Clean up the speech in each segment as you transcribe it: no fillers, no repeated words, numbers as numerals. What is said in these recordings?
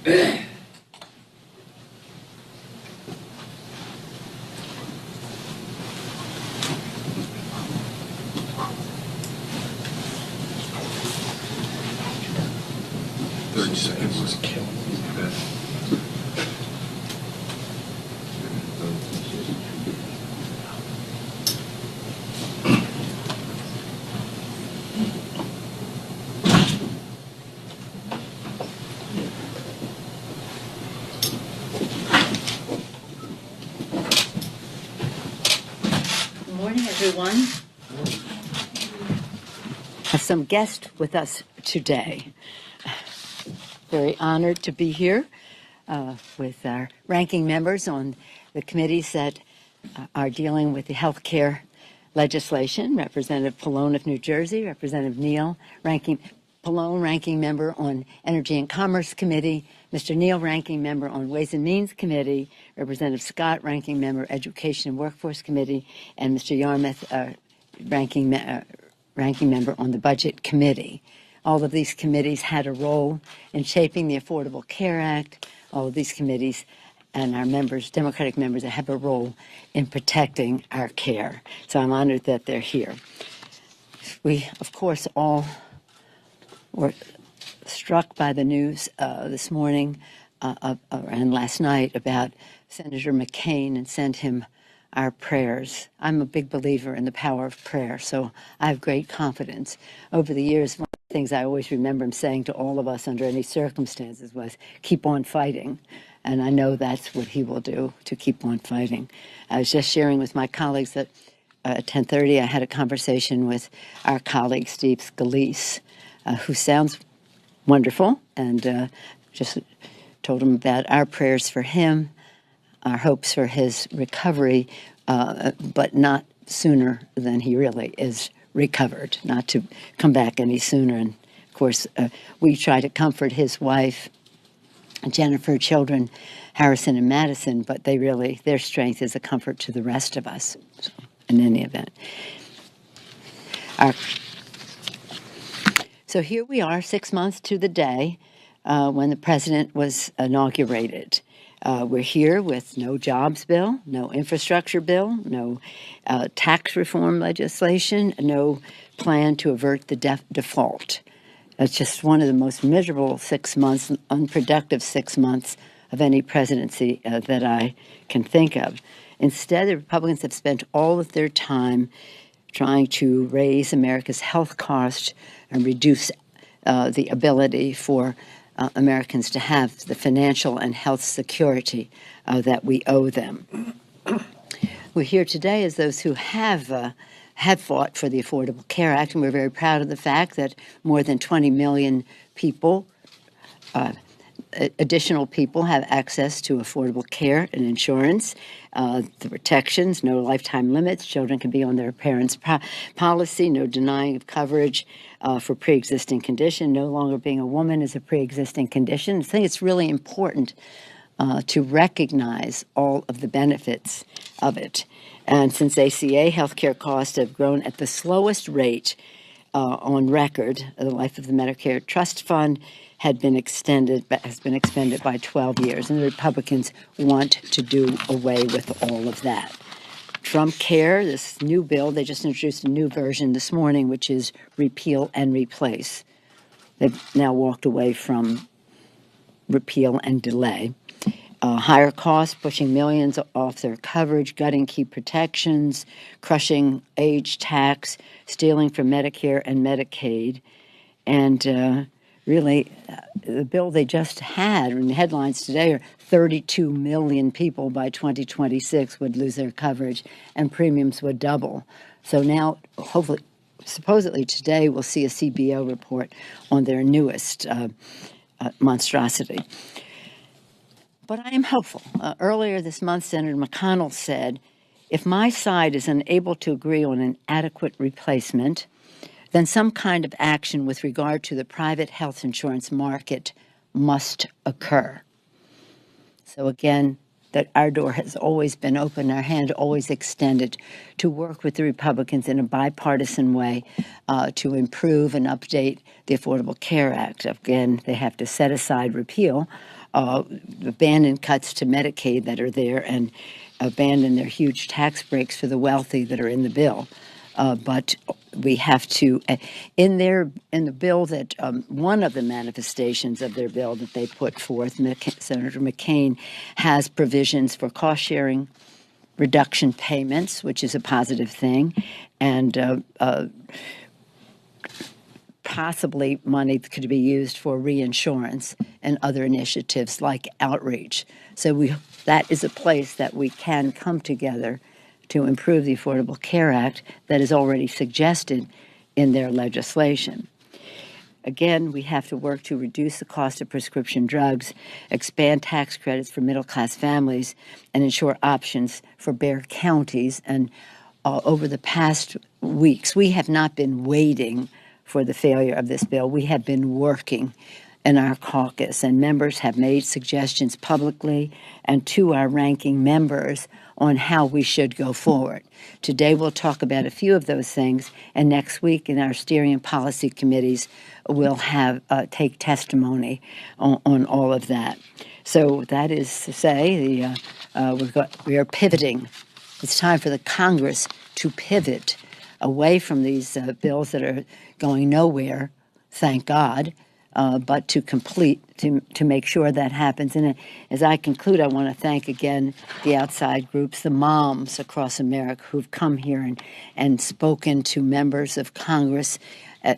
Seconds was killing me. Good morning, everyone. Have some guests with us today. Very honored to be here with our ranking members on the committees that are dealing with the HealthCare legislation. Representative Pallone of New Jersey, Representative Neal, Pallone, ranking member on Energy and Commerce Committee, Mr. Neal, ranking member on Ways and Means Committee, Representative Scott, ranking member Education and Workforce Committee, and Mr. Yarmouth, ranking member on the Budget Committee. All of these committees had a role in shaping the Affordable Care Act. All of these committees and our members, Democratic members, have a role in protecting our care. So I'm honored that they're here. We, of course, all were struck by the news this morning and last night about Senator McCain and sent him our prayers. I'm a big believer in the power of prayer, so I have great confidence. Over the years, one of the things I always remember him saying to all of us under any circumstances was, keep on fighting. And I know that's what he will do, to keep on fighting. I was just sharing with my colleagues that at 10:30 I had a conversation with our colleague Steve Scalise, who sounds wonderful, and just told him about our prayers for him, our hopes for his recovery, but not sooner than he really is recovered, not to come back any sooner. And of course, we try to comfort his wife, Jennifer, children, Harrison and Madison, but their strength is a comfort to the rest of us, so, in any event. So here we are, 6 months to the day when the president was inaugurated. We're here with no jobs bill, no infrastructure bill, no tax reform legislation, no plan to avert the default. It's just one of the most miserable 6 months, unproductive 6 months of any presidency that I can think of. Instead, the Republicans have spent all of their time trying to raise America's health cost and reduce the ability for Americans to have the financial and health security that we owe them. We're here today as those who have fought for the Affordable Care Act, and we're very proud of the fact that more than 20 million people, additional people, have access to affordable care and insurance. The protections, no lifetime limits, children can be on their parents' policy, no denying of coverage for pre-existing condition, no longer being a woman is a pre-existing condition. I think it's really important to recognize all of the benefits of it. And since ACA, healthcare costs have grown at the slowest rate on record. The life of the Medicare Trust Fund has been extended by 12 years, and the Republicans want to do away with all of that. Trump Care, this new bill, they just introduced a new version this morning, which is repeal and replace. They've now walked away from repeal and delay. Higher costs, pushing millions off their coverage, gutting key protections, crushing age tax, stealing from Medicare and Medicaid. And really, the bill they just had, and the headlines today are 32 million people by 2026 would lose their coverage and premiums would double. So now, hopefully, supposedly today, we'll see a CBO report on their newest monstrosity. But I am hopeful. Earlier this month, Senator McConnell said, if my side is unable to agree on an adequate replacement, then some kind of action with regard to the private health insurance market must occur. So again, that our door has always been open, our hand always extended to work with the Republicans in a bipartisan way to improve and update the Affordable Care Act. Again, they have to set aside repeal, abandon cuts to Medicaid that are there and abandon their huge tax breaks for the wealthy that are in the bill. But we have to, in the bill that one of the manifestations of their bill that they put forth, Senator McCain has provisions for cost sharing reduction payments, which is a positive thing, and possibly money that could be used for reinsurance and other initiatives like outreach. So that is a place that we can come together to improve the Affordable Care Act that is already suggested in their legislation. Again, we have to work to reduce the cost of prescription drugs, expand tax credits for middle-class families, and ensure options for bare counties. And over the past weeks, we have not been waiting for the failure of this bill. We have been working in our caucus, and members have made suggestions publicly and to our ranking members on how we should go forward. Today we'll talk about a few of those things, and next week in our steering and policy committees we'll have take testimony on all of that. So that is to say, we are pivoting. It's time for the Congress to pivot away from these bills that are going nowhere, thank God, but to make sure that happens. And as I conclude, I want to thank again the outside groups, the moms across America who've come here and spoken to members of Congress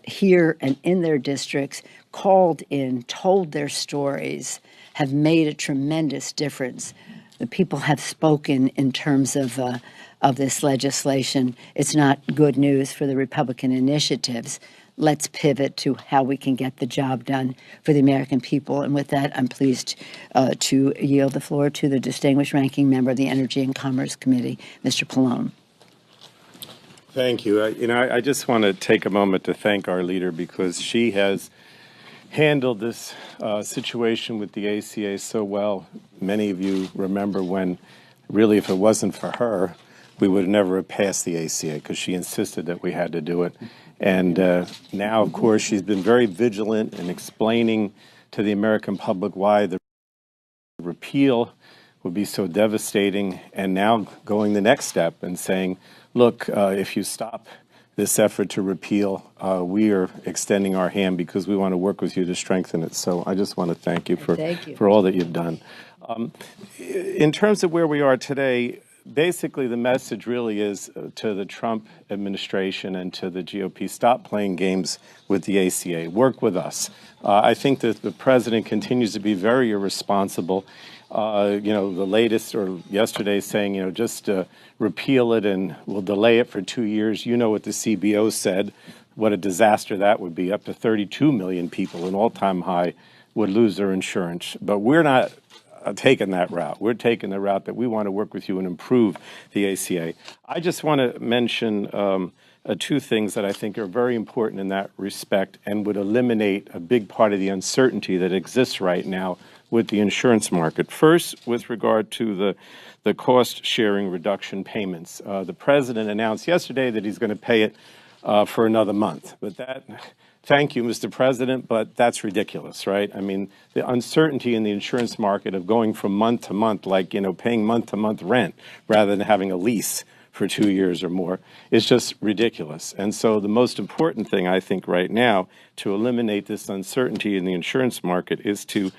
here and in their districts, called in, told their stories, have made a tremendous difference. The people have spoken in terms of this legislation. It's not good news for the Republican initiatives. Let's pivot to how we can get the job done for the American people. And with that, I'm pleased to yield the floor to the distinguished ranking member of the Energy and Commerce Committee, Mr. Pallone. Thank you. I just want to take a moment to thank our leader because she has handled this situation with the ACA so well. Many of you remember when, really, if it wasn't for her, we would have never have passed the ACA because she insisted that we had to do it. And now, of course, she's been very vigilant in explaining to the American public why the repeal would be so devastating, and now going the next step and saying, look, if you stop this effort to repeal, we are extending our hand because we want to work with you to strengthen it. So I just want to thank you for all that you've done. In terms of where we are today, basically the message really is to the Trump administration and to the GOP, stop playing games with the ACA. Work with us. I think that the president continues to be very irresponsible. The latest or yesterday saying, just repeal it and we'll delay it for 2 years. You know what the CBO said, what a disaster that would be. Up to 32 million people, an all-time high, would lose their insurance. But we're not taking that route. We're taking the route that we want to work with you and improve the ACA. I just want to mention two things that I think are very important in that respect and would eliminate a big part of the uncertainty that exists right now with the insurance market. First, with regard to the cost-sharing reduction payments. The president announced yesterday that he's going to pay it for another month. But thank you, Mr. President, but that's ridiculous, right? I mean, the uncertainty in the insurance market of going from month to month, like, paying month-to-month rent rather than having a lease for 2 years or more is just ridiculous. And so the most important thing, I think, right now to eliminate this uncertainty in the insurance market is to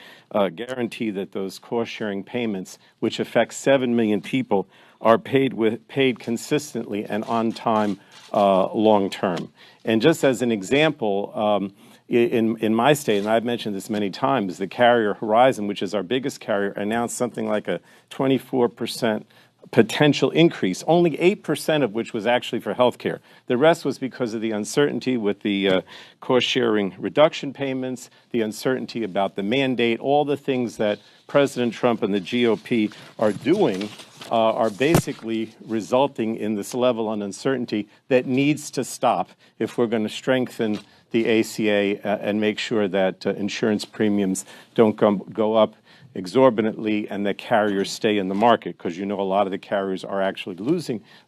guarantee that those cost-sharing payments, which affect 7 million people, are paid consistently and on time long-term. And just as an example, in my state, and I've mentioned this many times, the carrier Horizon, which is our biggest carrier, announced something like a 24% potential increase, only 8% of which was actually for HealthCare. The rest was because of the uncertainty with the cost-sharing reduction payments, the uncertainty about the mandate, all the things that President Trump and the GOP are doing are basically resulting in this level of uncertainty that needs to stop if we're going to strengthen the ACA and make sure that insurance premiums don't go up exorbitantly and the carriers stay in the market, because a lot of the carriers are actually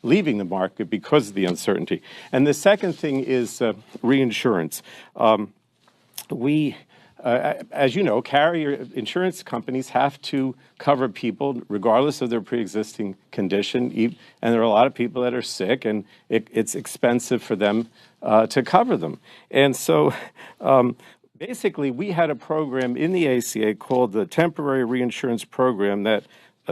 leaving the market because of the uncertainty. And the second thing is reinsurance. We as you know, carrier insurance companies have to cover people regardless of their pre-existing condition, and there are a lot of people that are sick, and it's expensive for them to cover them. And so basically, we had a program in the ACA called the Temporary Reinsurance Program that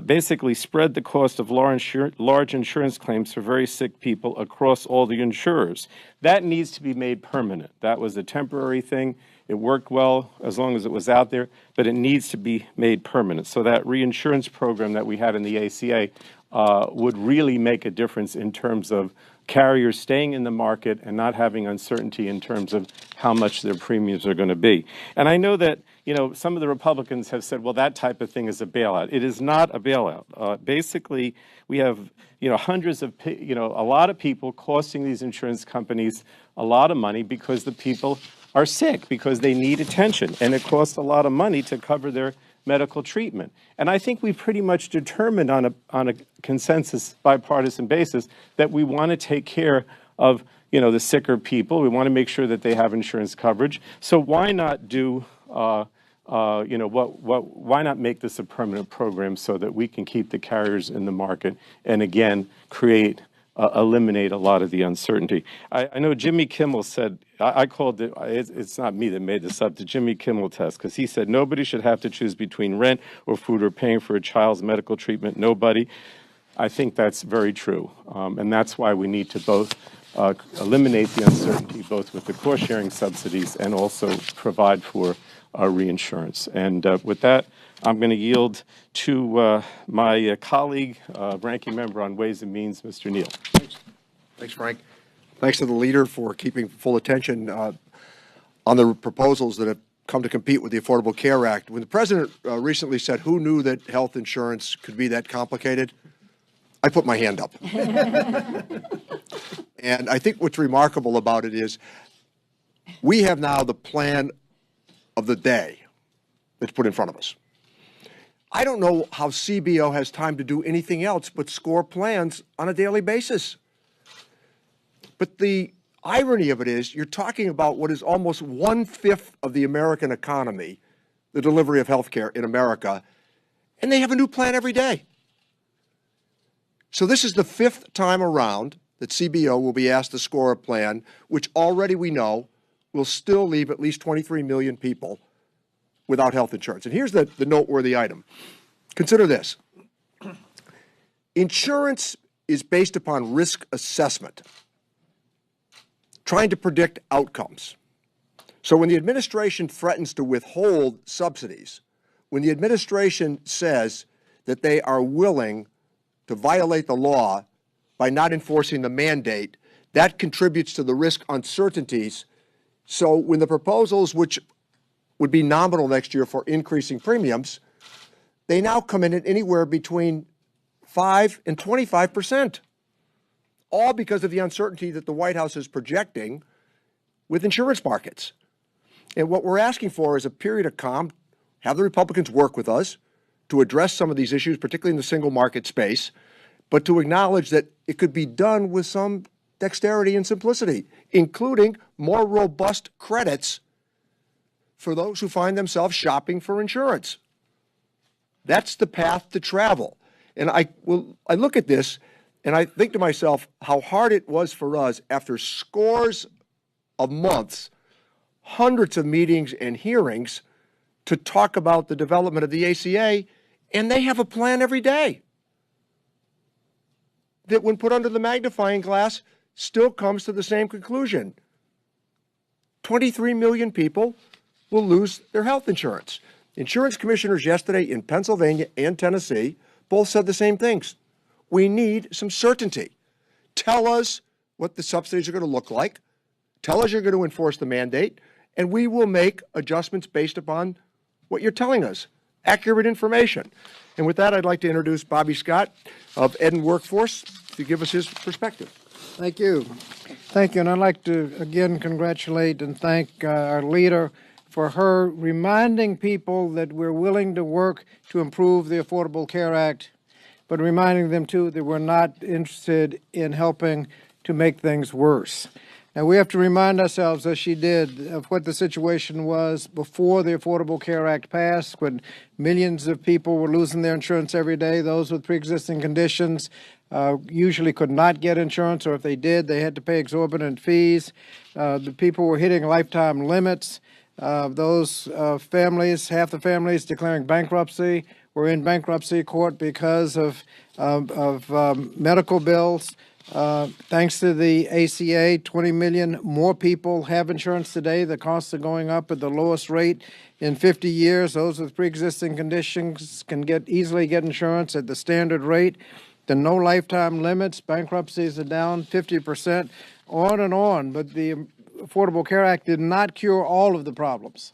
basically spread the cost of large insurance claims for very sick people across all the insurers. That needs to be made permanent. That was a temporary thing. It worked well as long as it was out there, but it needs to be made permanent. So that reinsurance program that we had in the ACA would really make a difference in terms of carriers staying in the market and not having uncertainty in terms of how much their premiums are going to be. And I know that, you know, some of the Republicans have said, well, that type of thing is a bailout. It is not a bailout. Basically, we have, you know, hundreds of, you know, a lot of people costing these insurance companies a lot of money because the people are sick, because they need attention, and it costs a lot of money to cover their medical treatment. And I think we pretty much determined on a consensus bipartisan basis that we want to take care of, you know, the sicker people. We want to make sure that they have insurance coverage. So why not do, you know, why not make this a permanent program so that we can keep the carriers in the market and again eliminate a lot of the uncertainty. I know Jimmy Kimmel said, I called it, it's not me that made this up, the Jimmy Kimmel test, because he said nobody should have to choose between rent or food or paying for a child's medical treatment. Nobody. I think that's very true. And that's why we need to both eliminate the uncertainty, both with the cost-sharing subsidies and also provide for reinsurance. And with that, I'm going to yield to my colleague, ranking member on Ways and Means, Mr. Neal. Thanks, Frank. Thanks to the leader for keeping full attention on the proposals that have come to compete with the Affordable Care Act. When the president recently said, who knew that health insurance could be that complicated? I put my hand up. And I think what's remarkable about it is we have now the plan of the day that's put in front of us. I don't know how CBO has time to do anything else but score plans on a daily basis. But the irony of it is you're talking about what is almost 1/5 of the American economy, the delivery of health care in America, and they have a new plan every day. So this is the 5th time around that CBO will be asked to score a plan, which already we know will still leave at least 23 million people without health insurance. And here's the noteworthy item. Consider this. Insurance is based upon risk assessment, trying to predict outcomes. So when the administration threatens to withhold subsidies, when the administration says that they are willing to violate the law by not enforcing the mandate, that contributes to the risk uncertainties. So when the proposals, which would be nominal next year for increasing premiums, they now come in at anywhere between 5 and 25%, all because of the uncertainty that the White House is projecting with insurance markets. And what we're asking for is a period of calm, have the Republicans work with us to address some of these issues, particularly in the single market space, but to acknowledge that it could be done with some dexterity and simplicity, including more robust credits for those who find themselves shopping for insurance. That's the path to travel. And I look at this and I think to myself how hard it was for us after scores of months, hundreds of meetings and hearings to talk about the development of the ACA, and they have a plan every day that when put under the magnifying glass still comes to the same conclusion. 23 million people will lose their health insurance. Insurance commissioners yesterday in Pennsylvania and Tennessee both said the same things. We need some certainty. Tell us what the subsidies are going to look like. Tell us you're going to enforce the mandate, and we will make adjustments based upon what you're telling us, accurate information. And with that, I'd like to introduce Bobby Scott of Ed & Workforce to give us his perspective. Thank you. Thank you. And I'd like to again congratulate and thank our leader for her reminding people that we're willing to work to improve the Affordable Care Act, but reminding them, too, that we're not interested in helping to make things worse. Now, we have to remind ourselves, as she did, of what the situation was before the Affordable Care Act passed, when millions of people were losing their insurance every day. Those with pre-existing conditions usually could not get insurance, or if they did, they had to pay exorbitant fees. The people were hitting lifetime limits. Those families, half the families declaring bankruptcy, were in bankruptcy court because of medical bills. Thanks to the ACA, 20 million more people have insurance today. The costs are going up at the lowest rate in 50 years. Those with pre-existing conditions can easily get insurance at the standard rate. There are no lifetime limits. Bankruptcies are down 50%, on and on. But the Affordable Care Act did not cure all of the problems.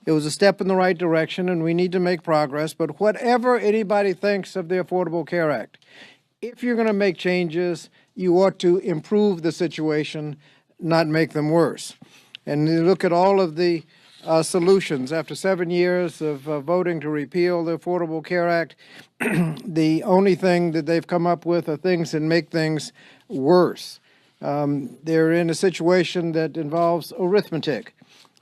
It was a step in the right direction, and we need to make progress. But whatever anybody thinks of the Affordable Care Act, if you're going to make changes, you ought to improve the situation, not make them worse. And you look at all of the solutions. After 7 years of voting to repeal the Affordable Care Act, the only thing that they've come up with are things that make things worse. They're in a situation that involves arithmetic.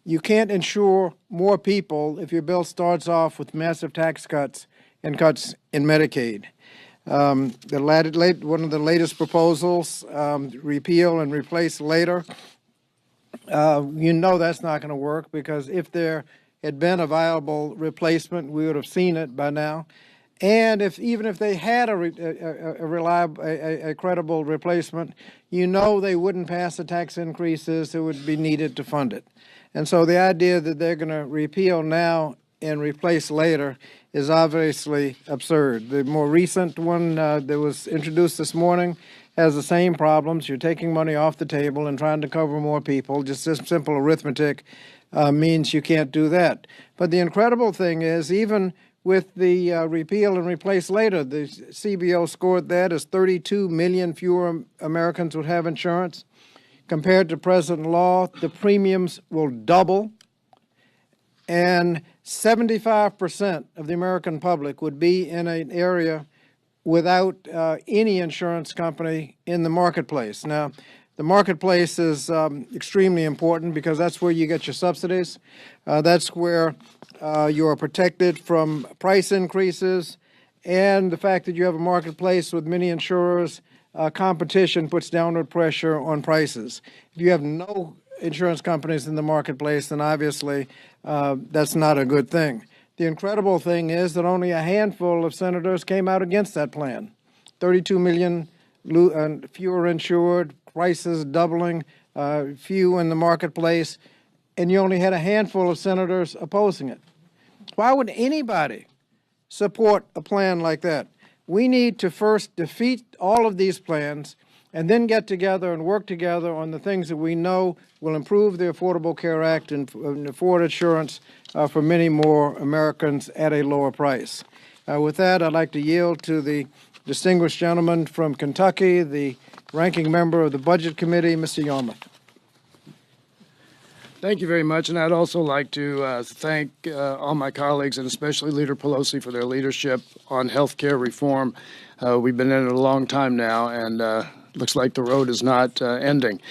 You can't insure more people if your bill starts off with massive tax cuts and cuts in Medicaid. One of the latest proposals, repeal and replace later, you know that's not going to work, because if there had been a viable replacement, we would have seen it by now. And even if they had a credible replacement, you know they wouldn't pass the tax increases that would be needed to fund it. And so the idea that they're going to repeal now and replace later is obviously absurd. The more recent one that was introduced this morning has the same problems. You're taking money off the table and trying to cover more people. Just this simple arithmetic means you can't do that. But the incredible thing is, even with the repeal and replace later, the CBO scored that as 32 million fewer Americans would have insurance. Compared to present law, the premiums will double, and 75% of the American public would be in an area without any insurance company in the marketplace. Now, the marketplace is extremely important, because that's where you get your subsidies. That's where you are protected from price increases, and the fact that you have a marketplace with many insurers, competition puts downward pressure on prices. If you have no insurance companies in the marketplace, then obviously that's not a good thing. The incredible thing is that only a handful of senators came out against that plan. 32 million fewer insured, prices doubling, few in the marketplace, and you only had a handful of senators opposing it. Why would anybody support a plan like that? We need to first defeat all of these plans and then get together and work together on the things that we know will improve the Affordable Care Act and afford insurance for many more Americans at a lower price. With that, I'd like to yield to the distinguished gentleman from Kentucky, the ranking member of the Budget Committee, Mr. Yarmouth. Thank you very much, and I'd also like to thank all my colleagues, and especially Leader Pelosi, for their leadership on health care reform. We've been in it a long time now, and looks like the road is not ending.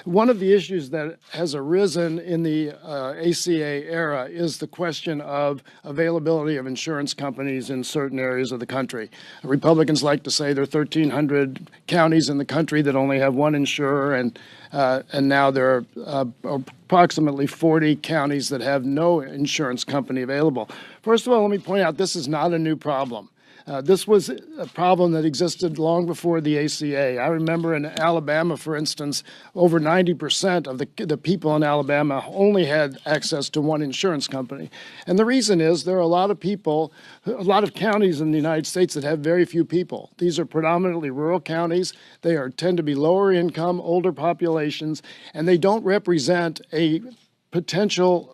One of the issues that has arisen in the ACA era is the question of availability of insurance companies in certain areas of the country. Republicans like to say there are 1,300 counties in the country that only have one insurer, and now there are approximately 40 counties that have no insurance company available. First of all, let me point out this is not a new problem. This was a problem that existed long before the ACA. I remember in Alabama, for instance, over 90% of the people in Alabama only had access to one insurance company. And the reason is there are a lot of people, a lot of counties in the United States that have very few people. These are predominantly rural counties. They tend to be lower income, older populations, and they don't represent a potential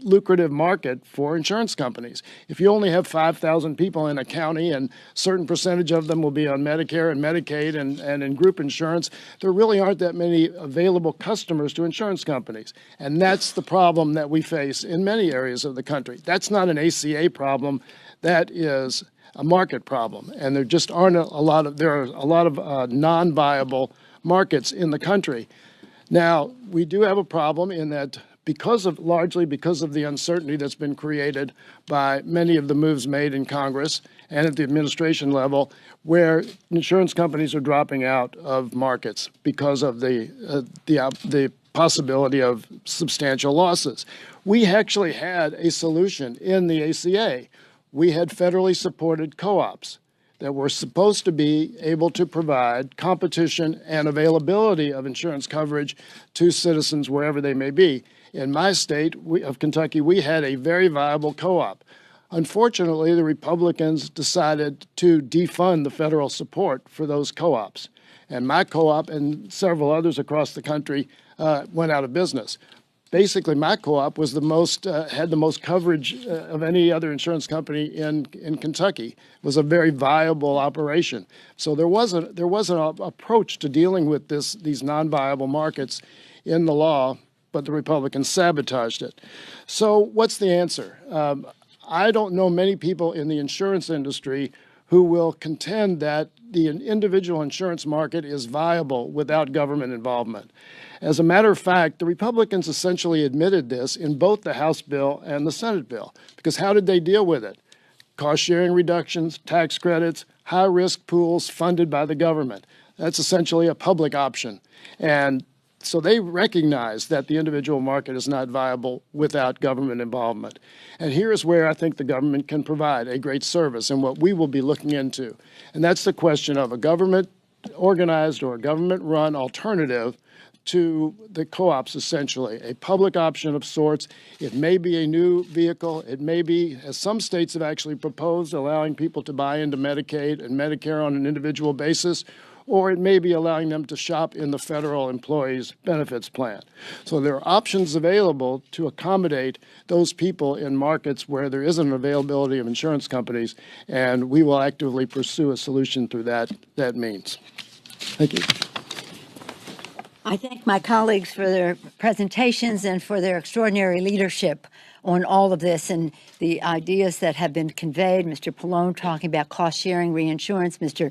lucrative market for insurance companies. If you only have 5,000 people in a county and a certain percentage of them will be on Medicare and Medicaid and in group insurance, there really aren't that many available customers to insurance companies. And that's the problem that we face in many areas of the country. That's not an ACA problem. That is a market problem. And there just aren't there are a lot of non-viable markets in the country. Now, we do have a problem in that largely because of the uncertainty that's been created by many of the moves made in Congress and at the administration level, where insurance companies are dropping out of markets because of the possibility of substantial losses. We actually had a solution in the ACA. We had federally supported co-ops that were supposed to be able to provide competition and availability of insurance coverage to citizens wherever they may be. In my state of Kentucky, we had a very viable co-op. Unfortunately, the Republicans decided to defund the federal support for those co-ops. And my co-op and several others across the country went out of business. Basically, my co-op was had the most coverage of any other insurance company in Kentucky. It was a very viable operation. So there was an approach to dealing with these non-viable markets in the law, but the Republicans sabotaged it. So what's the answer? I don't know many people in the insurance industry who will contend that the individual insurance market is viable without government involvement. As a matter of fact, the Republicans essentially admitted this in both the House bill and the Senate bill, because how did they deal with it? Cost-sharing reductions, tax credits, high-risk pools funded by the government. That's essentially a public option. And so they recognize that the individual market is not viable without government involvement. And here's where I think the government can provide a great service and what we will be looking into. And that's the question of a government-organized or a government-run alternative to the co-ops, essentially, a public option of sorts. It may be a new vehicle. It may be, as some states have actually proposed, allowing people to buy into Medicaid and Medicare on an individual basis, or it may be allowing them to shop in the federal employees benefits plan. So there are options available to accommodate those people in markets where there isn't an availability of insurance companies, and we will actively pursue a solution through that means. Thank you. I thank my colleagues for their presentations and for their extraordinary leadership on all of this and the ideas that have been conveyed. Mr. Pallone talking about cost-sharing reinsurance, Mr.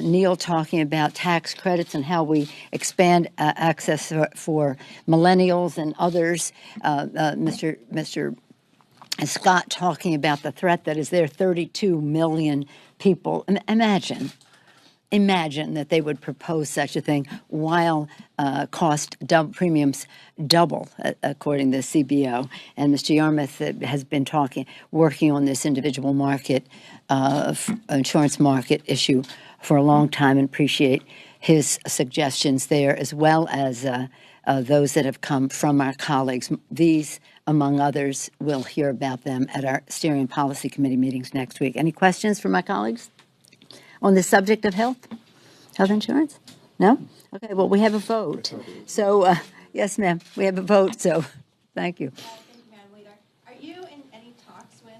Neal talking about tax credits and how we expand access for millennials and others, Mr. Scott talking about the threat that is there, 32 million people. Imagine that they would propose such a thing while premiums double, according to the CBO. And Mr. Yarmouth has been working on this individual market, insurance market issue for a long time, and appreciate his suggestions there, as well as those that have come from our colleagues. These, among others, we'll hear about them at our Steering Policy Committee meetings next week. Any questions from my colleagues on the subject of health insurance? No? Okay, well, we have a vote. So, yes, ma'am, we have a vote, so thank you. Thank you, Madam Leader. Are you in any talks with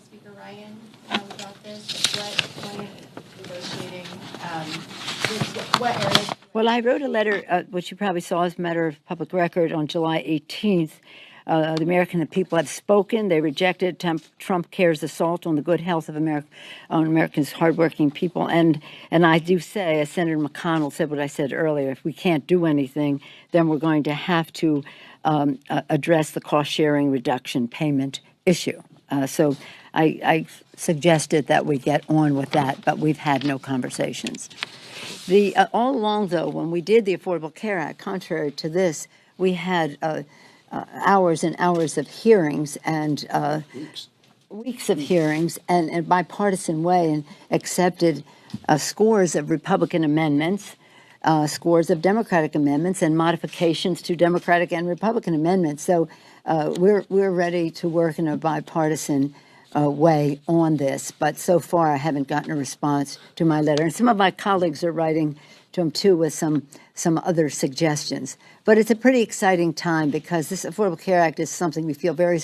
Speaker Ryan about this? What point of negotiating? What areas? Well, I wrote a letter, which you probably saw as a matter of public record, on July 18th. The American people have spoken. They rejected Trump Care's assault on the good health of Americans' hardworking people. And I do say, as Senator McConnell said what I said earlier, if we can't do anything, then we're going to have to address the cost-sharing reduction payment issue. So I suggested that we get on with that, but we've had no conversations. All along, though, when we did the Affordable Care Act, contrary to this, we had hours and hours of hearings and weeks of hearings and in a bipartisan way, and accepted scores of Republican amendments, scores of Democratic amendments, and modifications to Democratic and Republican amendments. So we're ready to work in a bipartisan way on this. But so far, I haven't gotten a response to my letter. And some of my colleagues are writing to him, too, with some other suggestions. But it's a pretty exciting time because this Affordable Care Act is something we feel very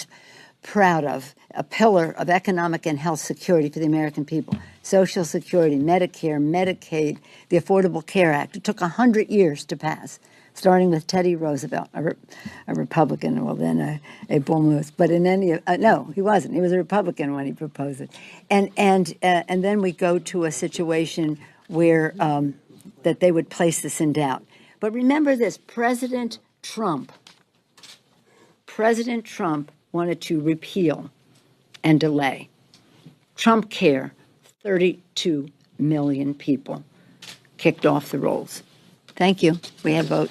proud of, a pillar of economic and health security for the American people. Social Security, Medicare, Medicaid, the Affordable Care Act. It took 100 years to pass, starting with Teddy Roosevelt, a Republican, well, then a bull moose. But in no, he wasn't. He was a Republican when he proposed it. And then we go to a situation where that they would place this in doubt. But remember this, President Trump wanted to repeal and delay. Trump Care, 32 million people kicked off the rolls. Thank you. We have vote.